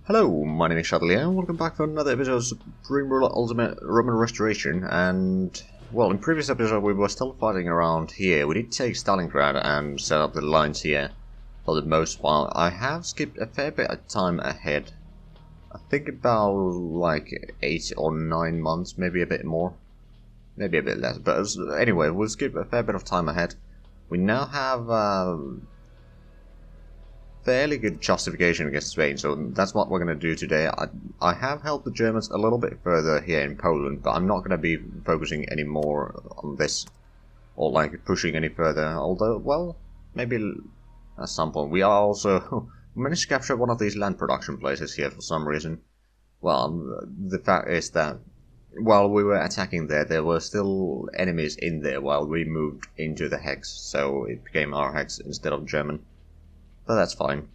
Hello, my name is Zhatelier, and welcome back to another episode of Supreme Ruler Ultimate Roman Restoration. And, well, in previous episode we were still fighting around here. We did take Stalingrad and set up the lines here for the most part. I have skipped a fair bit of time ahead. I think about like 8 or 9 months, maybe a bit more. Maybe a bit less, but anyway, we'll skip a fair bit of time ahead. We now have fairly good justification against Spain, so that's what we're going to do today. I have helped the Germans a little bit further here in Poland, but I'm not going to be focusing any more on this, or like pushing any further, although, well, maybe at some point. We are also managed to capture one of these land production places here for some reason. Well, the fact is that while we were attacking there were still enemies in there while we moved into the hex, so it became our hex instead of German. But that's fine.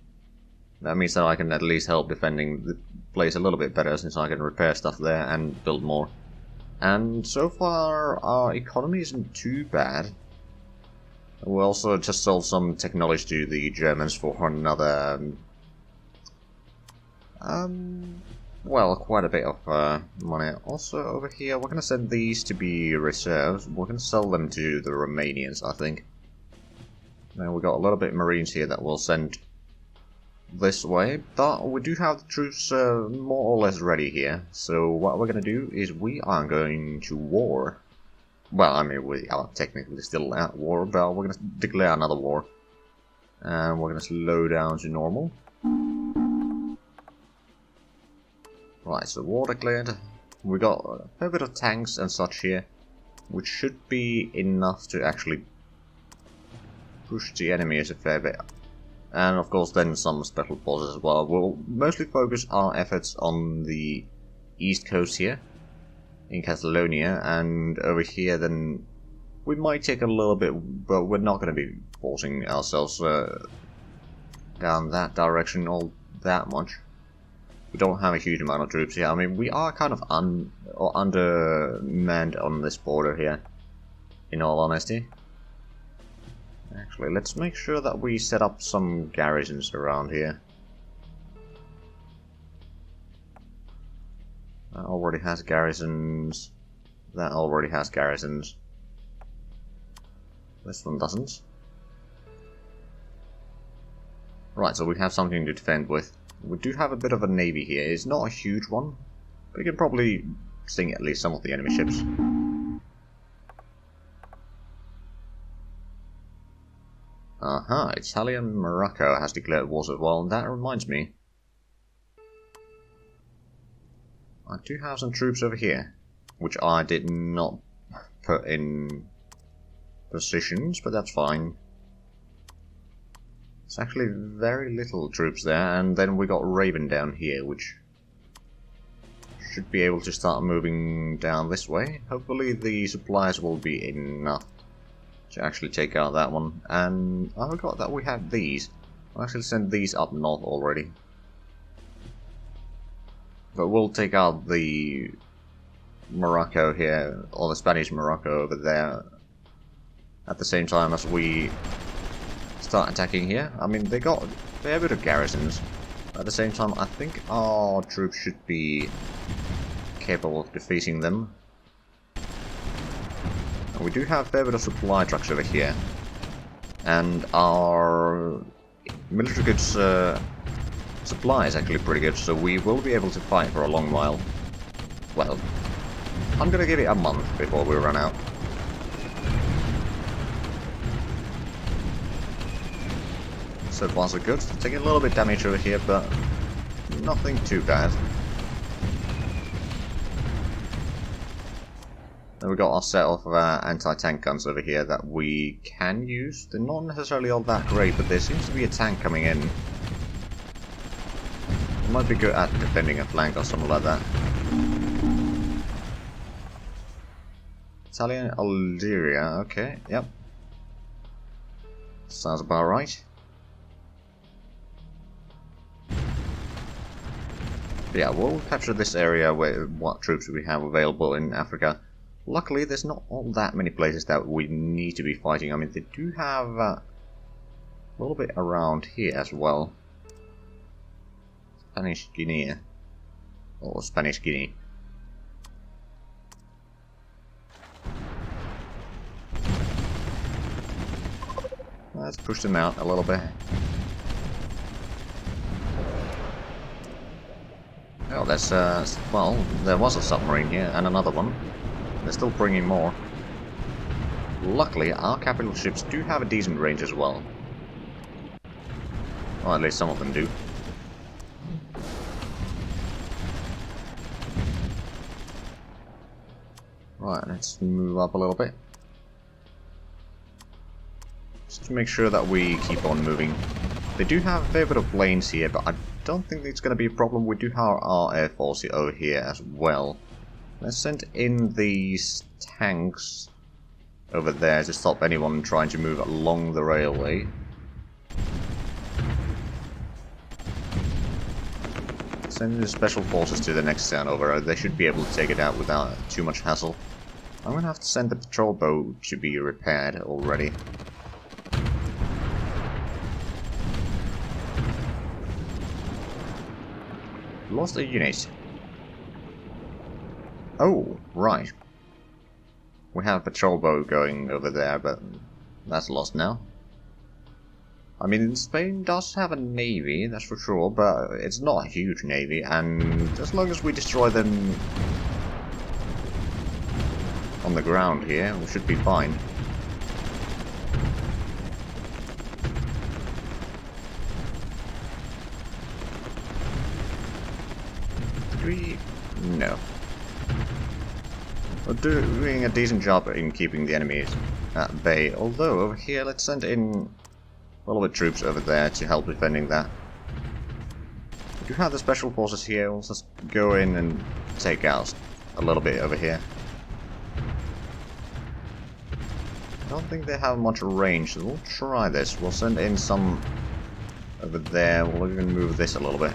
That means that I can at least help defending the place a little bit better, since I can repair stuff there and build more. And so far, our economy isn't too bad. We also just sold some technology to the Germans for another... well, quite a bit of money. Also, over here, we're going to send these to be reserves. We're going to sell them to the Romanians, I think. Now we've got a little bit of Marines here that we'll send this way, but we do have the troops more or less ready here. So what we're going to do is we are going to war. Well, I mean, we are technically still at war, but we're going to declare another war. And we're going to slow down to normal. Right, so war declared. We got a fair bit of tanks and such here, which should be enough to actually push the enemies a fair bit. And of course then some special forces as well. We'll mostly focus our efforts on the east coast here, in Catalonia, and over here then we might take a little bit, but we're not going to be forcing ourselves down that direction all that much. We don't have a huge amount of troops here. I mean, we are kind of undermanned on this border here, in all honesty. Actually, let's make sure that we set up some garrisons around here. That already has garrisons. That already has garrisons. This one doesn't. Right, so we have something to defend with. We do have a bit of a navy here. It's not a huge one, but we can probably sink at least some of the enemy ships. Aha, Italian Morocco has declared wars as well, and that reminds me. I do have some troops over here, which I did not put in positions, but that's fine. It's actually very little troops there, and then we got Raven down here, which should be able to start moving down this way. Hopefully the supplies will be enough to actually take out that one. And I forgot that we had these. I'll actually send these up north already. But we'll take out the Morocco here, or the Spanish Morocco over there, at the same time as we start attacking here. I mean, they got a fair bit of garrisons. At the same time, I think our troops should be capable of defeating them. We do have a fair bit of supply trucks over here, and our military goods supply is actually pretty good, so we will be able to fight for a long while. Well, I'm gonna give it a month before we run out. So far so good. Taking a little bit of damage over here, but nothing too bad. Then we've got our set of anti-tank guns over here that we can use. They're not necessarily all that great, but there seems to be a tank coming in. It might be good at defending a flank or something like that. Italian Algeria, okay, yep. Sounds about right. But yeah, we'll capture this area with what troops we have available in Africa. Luckily, there's not all that many places that we need to be fighting. I mean, they do have a little bit around here as well. Spanish Guinea. Or Spanish Guinea. Let's push them out a little bit. Oh, there's, well, there was a submarine here, and another one. They're still bringing more. Luckily, our capital ships do have a decent range as well. Well, at least some of them do. Right, let's move up a little bit. Just to make sure that we keep on moving. They do have a fair bit of planes here, but I don't think it's going to be a problem. We do have our air force over here as well. Let's send in these tanks over there to stop anyone trying to move along the railway. Send the special forces to the next town over. They should be able to take it out without too much hassle. I'm going to have to send the patrol boat to be repaired already. Lost a unit. Oh, right. We have a patrol boat going over there, but that's lost now. I mean, Spain does have a navy, that's for sure, but it's not a huge navy, and as long as we destroy them on the ground here, we should be fine. No. We're doing a decent job in keeping the enemies at bay, although over here let's send in a little bit of troops over there to help defending that. We do have the special forces here, we'll just go in and take out a little bit over here. I don't think they have much range, so we'll try this. We'll send in some over there, we'll even move this a little bit.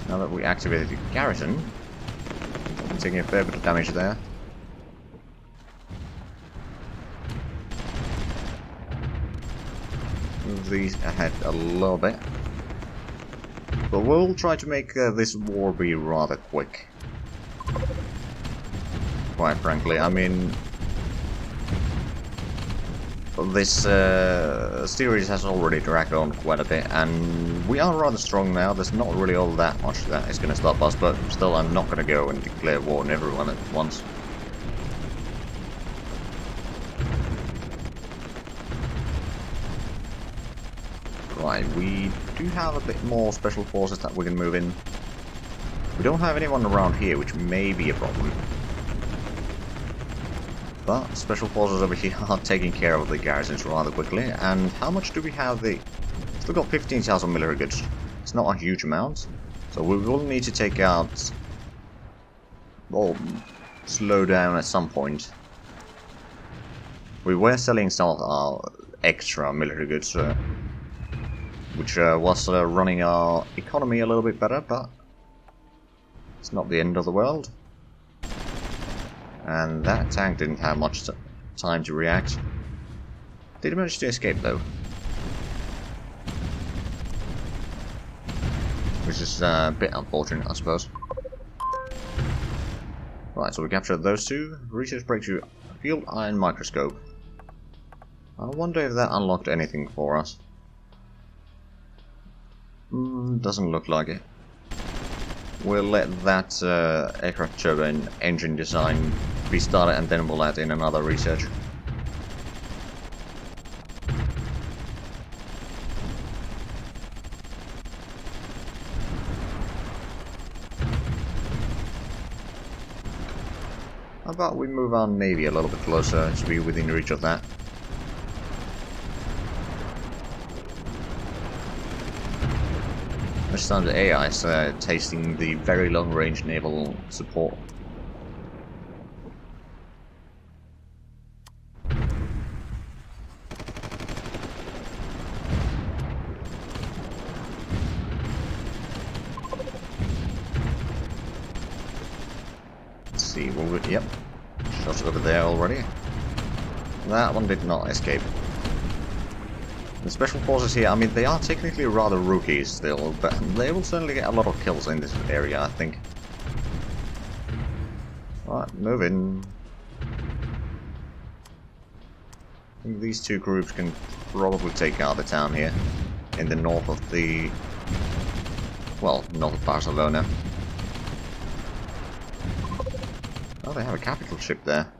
Now that we activated the garrison, I'm taking a fair bit of damage there. Move these ahead a little bit. But we'll try to make this war be rather quick. Quite frankly, I mean, this series has already dragged on quite a bit, and we are rather strong now. There's not really all that much that is going to stop us, but still I'm not going to go and declare war on everyone at once. Right, we do have a bit more special forces that we can move in. We don't have anyone around here, which may be a problem. But special forces over here are taking care of the garrisons rather quickly. And how much do we have? Still got 15,000 military goods. It's not a huge amount, so we will need to take out or slow down at some point. We were selling some of our extra military goods, which was running our economy a little bit better, but it's not the end of the world. And that tank didn't have much time to react. Did manage to escape though. Which is a bit unfortunate, I suppose. Right, so we captured those two. Research breakthrough, field iron microscope. I wonder if that unlocked anything for us. Doesn't look like it. We'll let that aircraft turbine engine design be started, and then we'll add in another research. How about we move our navy a little bit closer to be within reach of that? This time the AI is tasting the very long-range naval support. Let's see, yep, shots over there already. That one did not escape. The special forces here, I mean, they are technically rather rookies still, but they will certainly get a lot of kills in this area, I think. Right, move in. I think these two groups can probably take out the town here, in the north of the... well, north of Barcelona. Oh, they have a capital ship there.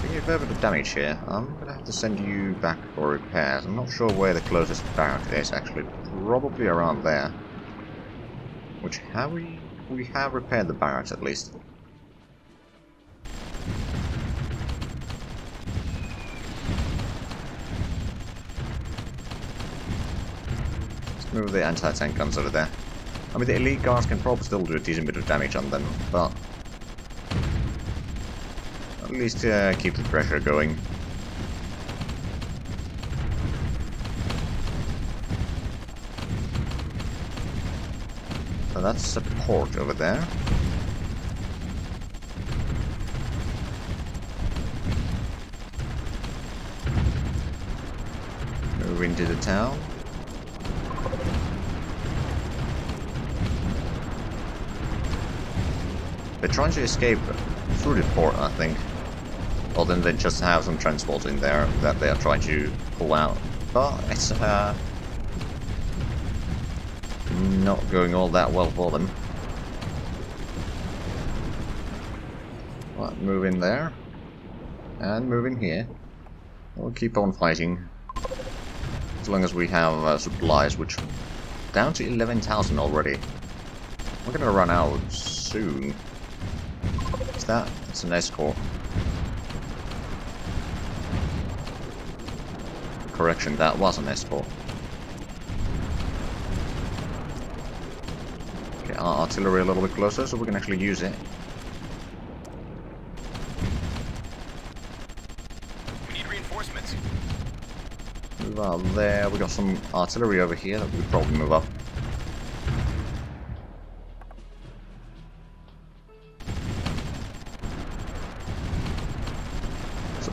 Taking a fair bit of damage here. I'm gonna have to send you back for repairs. I'm not sure where the closest barrack is, actually. Probably around there. Which, have we have repaired the barracks at least. Let's move the anti-tank guns over there. I mean, the elite guards can probably still do a decent bit of damage on them, but at least keep the pressure going. So that's support over there. Move into the town. They're trying to escape through the port, I think. Well, then they just have some transport in there that they are trying to pull out. But it's not going all that well for them. Right, move in there. And move in here. We'll keep on fighting. As long as we have supplies, which... down to 11,000 already. We're gonna run out soon. Is that? It's an escort. Correction, that was an escort. Okay, our artillery a little bit closer so we can actually use it. We need reinforcements. Move out there. We got some artillery over here that we could probably move up.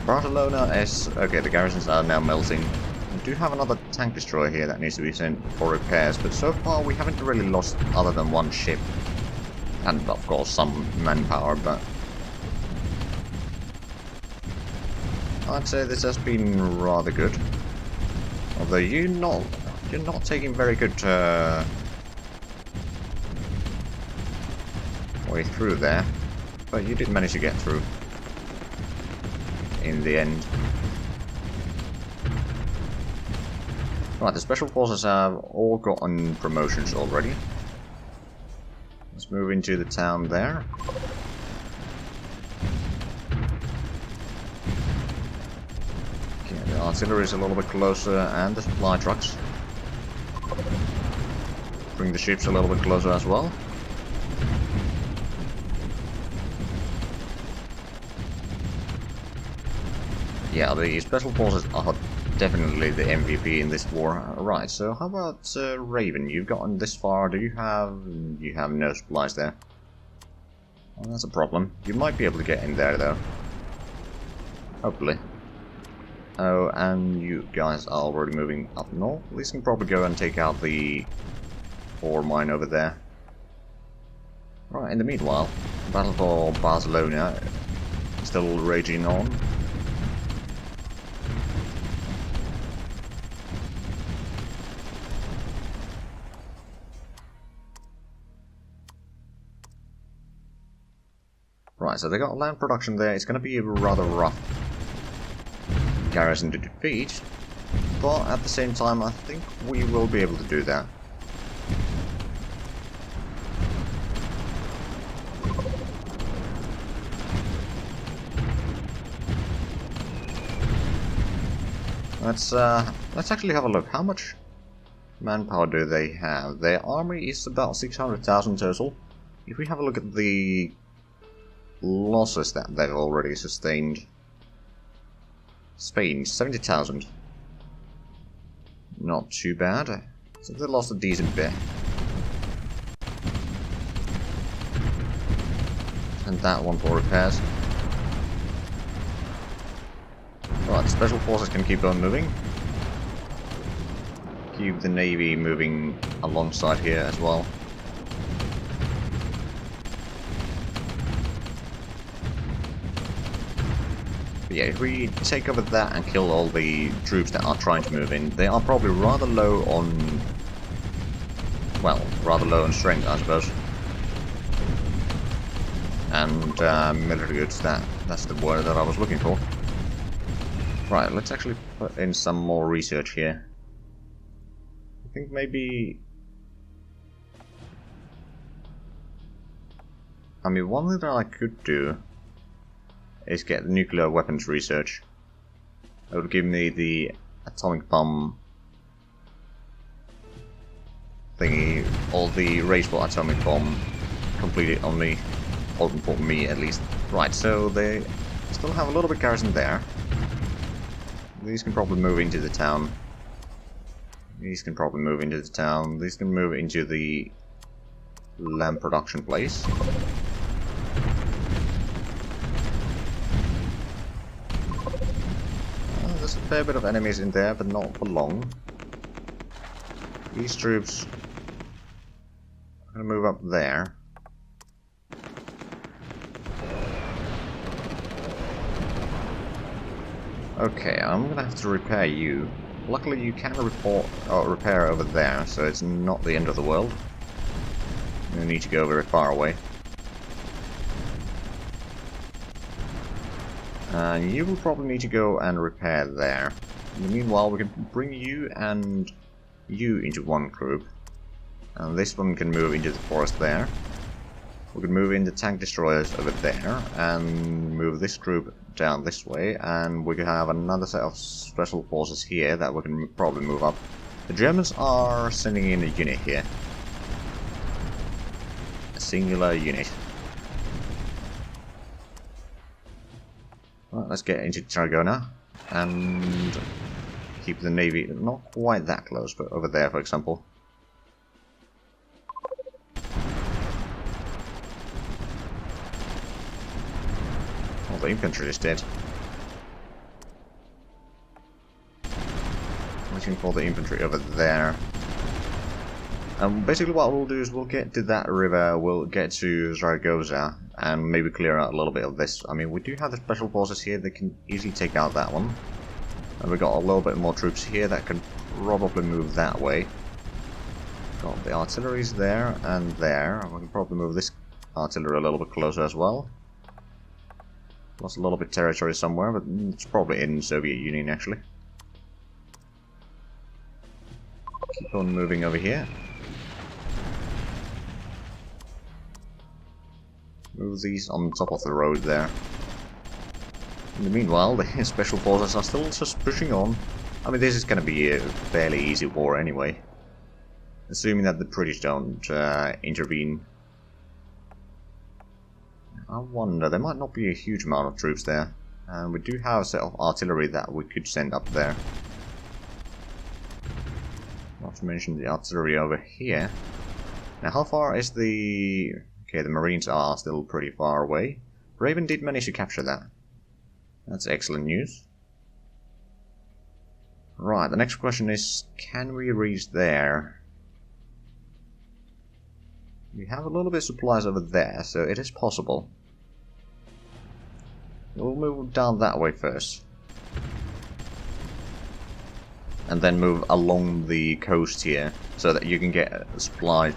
Barcelona is... okay, the garrisons are now melting. We do have another tank destroyer here that needs to be sent for repairs, but so far we haven't really lost other than one ship. And of course some manpower, but... I'd say this has been rather good. Although you're not taking very good way through there. But you did manage to get through. In the end. Right, the special forces have all gotten promotions already. Let's move into the town there. Okay, the artillery is a little bit closer and the supply trucks. Bring the ships a little bit closer as well. Yeah, the special forces are definitely the MVP in this war. Right, so how about Raven? You've gotten this far. Do you have... you have no supplies there. Well, that's a problem. You might be able to get in there, though. Hopefully. Oh, and you guys are already moving up north. These can probably go and take out the ore mine over there. Right, in the meanwhile, the battle for Barcelona is still raging on. Right, so they got land production there. It's going to be a rather rough garrison to defeat, but at the same time I think we will be able to do that. Let's actually have a look. How much manpower do they have? Their army is about 600,000 total. If we have a look at the losses that they've already sustained. Spain, 70,000. Not too bad. So they lost a decent bit. And that one for repairs. Right, the special forces can keep on moving. Keep the navy moving alongside here as well. But yeah, if we take over that and kill all the troops that are trying to move in, they are probably rather low on... well, rather low on strength, I suppose. And military goods, that's the word that I was looking for. Right, let's actually put in some more research here. I think maybe... I mean, one thing that I could do is get nuclear weapons research. That would give me the atomic bomb thingy, or the race for atomic bomb completed on me, or for me at least. Right, so they still have a little bit garrison there. These can probably move into the town. These can probably move into the town. These can move into the lamp production place. There's a fair bit of enemies in there, but not for long. These troops are going to move up there. Okay, I'm going to have to repair you. Luckily you can repair over there, so it's not the end of the world. You need to go very far away. And you will probably need to go and repair there. In the meanwhile, we can bring you and you into one group. And this one can move into the forest there. We can move in the tank destroyers over there, and move this group down this way, and we can have another set of special forces here that we can probably move up. The Germans are sending in a unit here. A singular unit. Right, let's get into Tarragona, and keep the navy not quite that close, but over there, for example. The infantry is dead. Waiting for the infantry over there. And basically what we'll do is we'll get to that river, we'll get to Zaragoza, and maybe clear out a little bit of this. I mean, we do have the special forces here that can easily take out that one. And we got a little bit more troops here that can probably move that way. Got the artillery's there and there. We can probably move this artillery a little bit closer as well. Lost a little bit of territory somewhere, but it's probably in Soviet Union actually. Keep on moving over here. Move these on top of the road there. In the meanwhile, the special forces are still just pushing on. I mean, this is going to be a fairly easy war anyway. Assuming that the British don't intervene. I wonder, there might not be a huge amount of troops there. And we do have a set of artillery that we could send up there. Not to mention the artillery over here. Now, how far is the... Okay, the Marines are still pretty far away. Raven did manage to capture that. That's excellent news. Right, the next question is, can we reach there? We have a little bit of supplies over there, so it is possible. We'll move down that way first. And then move along the coast here, so that you can get supplied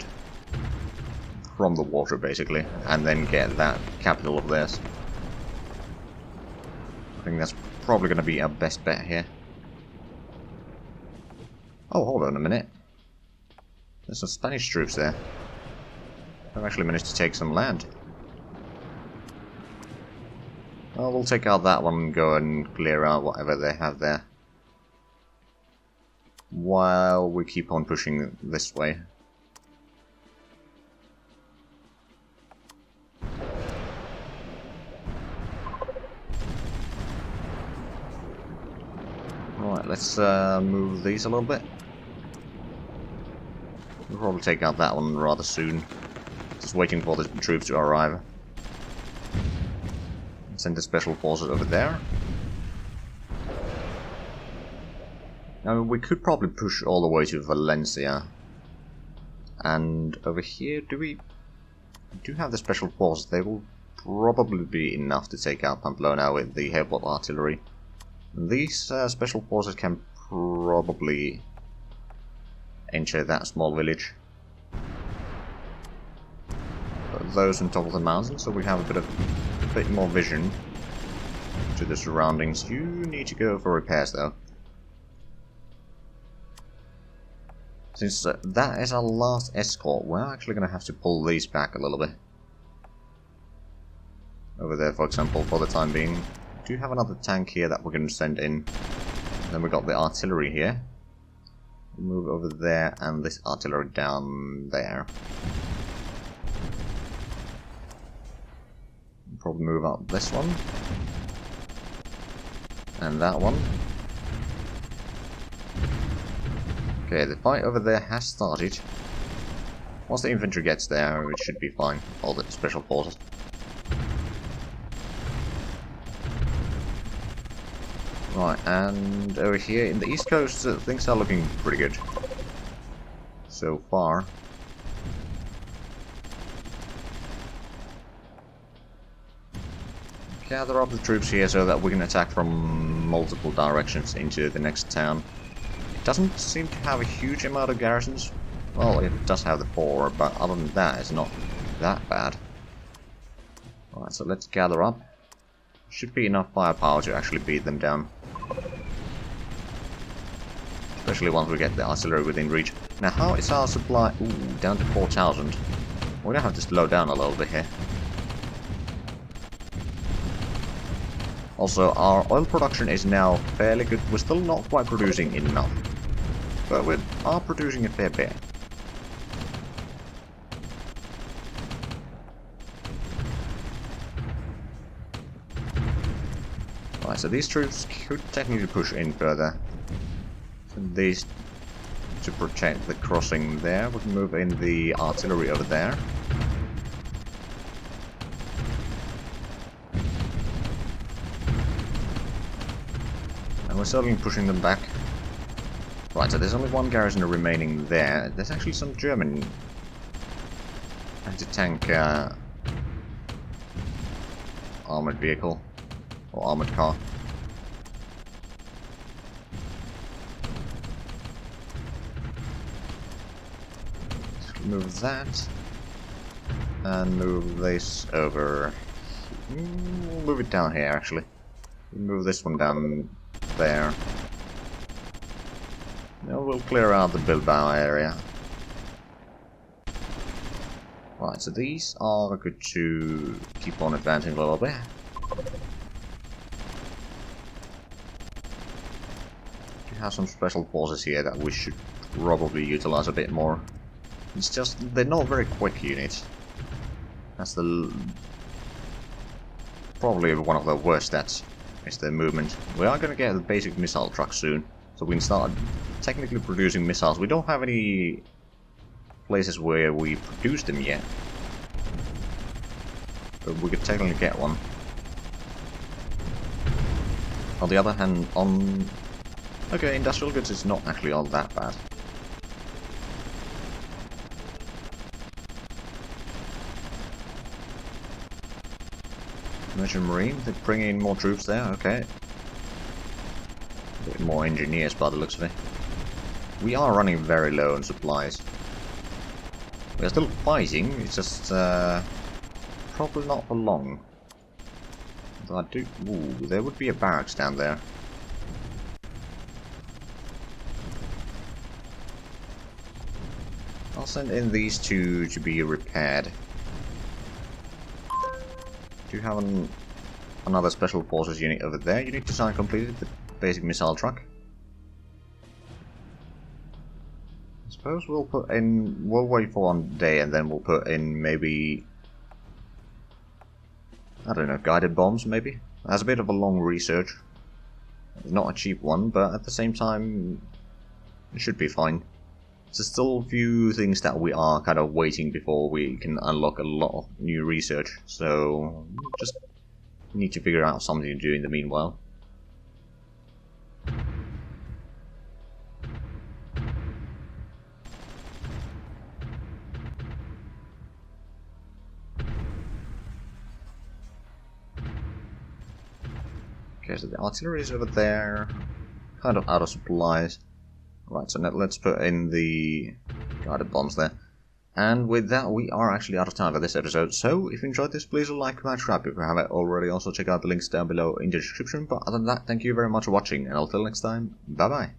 from the water, basically, and then get that capital of theirs. I think that's probably going to be our best bet here. Oh, hold on a minute. There's some Spanish troops there. I've actually managed to take some land. Well, we'll take out that one and go and clear out whatever they have there. While we keep on pushing this way. Right, let's move these a little bit. We'll probably take out that one rather soon. Just waiting for the troops to arrive. Send the special forces over there. I mean, we could probably push all the way to Valencia. And over here, we do have the special forces. They will probably be enough to take out Pamplona with the heavy artillery. These special forces can probably enter that small village. Those on top of the mountain, so we have a bit more vision to the surroundings. You need to go for repairs though. Since that is our last escort, we're actually going to have to pull these back a little bit. Over there, for example, for the time being. We do have another tank here that we're going to send in. Then we got the artillery here. We'll move over there, and this artillery down there. We'll probably move out this one. And that one. Okay, the fight over there has started. Once the infantry gets there, it should be fine. All the special forces. Right, and over here in the east coast, things are looking pretty good. So far. Gather up the troops here so that we can attack from multiple directions into the next town. It doesn't seem to have a huge amount of garrisons. Well, it does have the 4, but other than that, it's not that bad. Alright, so let's gather up. Should be enough firepower to actually beat them down. Especially once we get the artillery within reach. Now, how is our supply? Ooh, down to 4,000. We're gonna have to slow down a little bit here. Also, our oil production is now fairly good. We're still not quite producing enough, but we are producing a fair bit. Right, so these troops could technically push in further. So these to protect the crossing there. We can move in the artillery over there. We're slowly pushing them back. Right, so there's only one garrison remaining there. There's actually some German anti-tank armored vehicle or armored car. Let's move that and move this over. We'll move it down here actually. Move this one down there. Now we'll clear out the Bilbao area. Right, so these are good to keep on advancing a little bit. We have some special forces here that we should probably utilize a bit more. It's just, they're not very quick units. That's probably one of the worst stats. Is their movement. We are going to get the basic missile truck soon, so we can start technically producing missiles. We don't have any places where we produce them yet, but we could technically get one. On the other hand, okay, industrial goods is not actually all that bad. Merchant Marine, they bring in more troops there, okay. A bit more engineers by the looks of it. We are running very low on supplies. We are still fighting, it's just probably not for long. Though ooh, there would be a barracks down there. I'll send in these two to be repaired. Do you have another special forces unit over there? Unit design completed, the basic missile truck. I suppose we'll put in, we'll wait for one day and then we'll put in maybe, I don't know, guided bombs maybe? That's a bit of a long research. It's not a cheap one, but at the same time, it should be fine. There's still a few things that we are kind of waiting before we can unlock a lot of new research, so just need to figure out something to do in the meanwhile. Okay, so the artillery is over there. Kind of out of supplies. Right, so now let's put in the guided bombs there. And with that, we are actually out of time for this episode. So, if you enjoyed this, please like, comment, subscribe if you haven't already. Also, check out the links down below in the description. But other than that, thank you very much for watching, and until next time, bye bye.